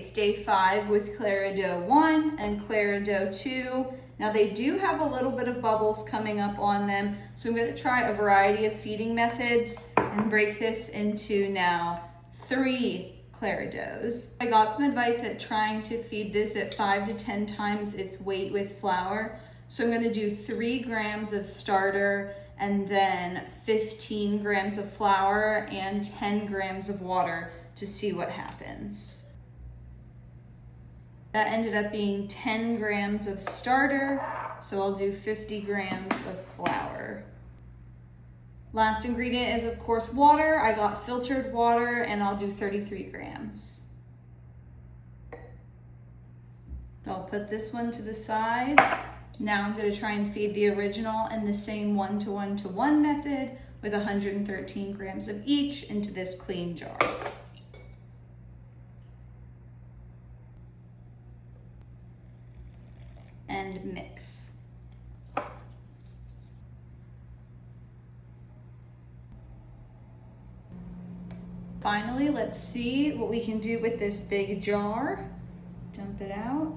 It's day 5 with Clara Dough 1 and Clara Dough 2. Now they do have a little bit of bubbles coming up on them, so I'm going to try a variety of feeding methods and break this into now 3 Clara Doughs. I got some advice at trying to feed this at 5 to 10 times its weight with flour. So I'm going to do 3 grams of starter and then 15 grams of flour and 10 grams of water to see what happens. That ended up being 10 grams of starter, so I'll do 50 grams of flour. Last ingredient is, of course, water. I got filtered water, and I'll do 33 grams. So I'll put this one to the side. Now I'm going to try and feed the original in the same 1-to-1-to-1 method with 113 grams of each into this clean jar. And mix. Finally, let's see what we can do with this big jar. Dump it out.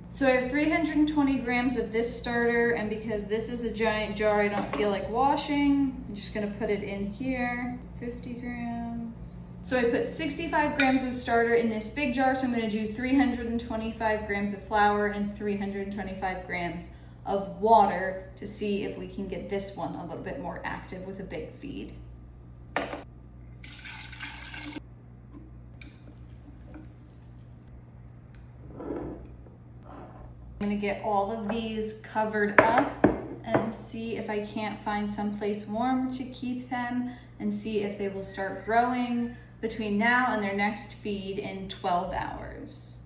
So I have 320 grams of this starter, and because this is a giant jar I don't feel like washing, I'm just gonna put it in here. 50 grams. So I put 65 grams of starter in this big jar, so I'm going to do 325 grams of flour and 325 grams of water to see if we can get this one a little bit more active with a big feed. I'm going to get all of these covered up and see if I can't find someplace warm to keep them and see if they will start growing between now and their next feed in 12 hours.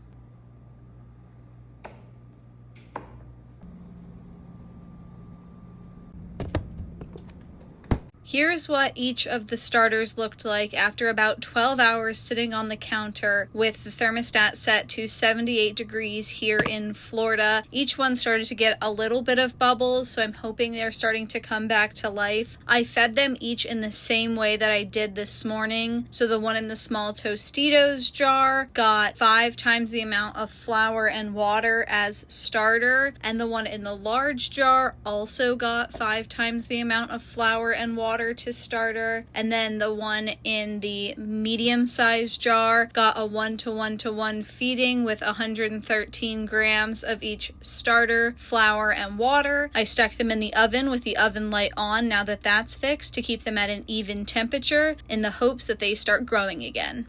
Here's what each of the starters looked like after about 12 hours sitting on the counter with the thermostat set to 78 degrees here in Florida. Each one started to get a little bit of bubbles, so I'm hoping they're starting to come back to life. I fed them each in the same way that I did this morning. So the one in the small Tostitos jar got 5 times the amount of flour and water as starter, and the one in the large jar also got 5 times the amount of flour and water to starter, and then the one in the medium-sized jar got a 1-to-1-to-1 feeding with 113 grams of each starter, flour, and water. I stuck them in the oven with the oven light on now that that's fixed to keep them at an even temperature in the hopes that they start growing again.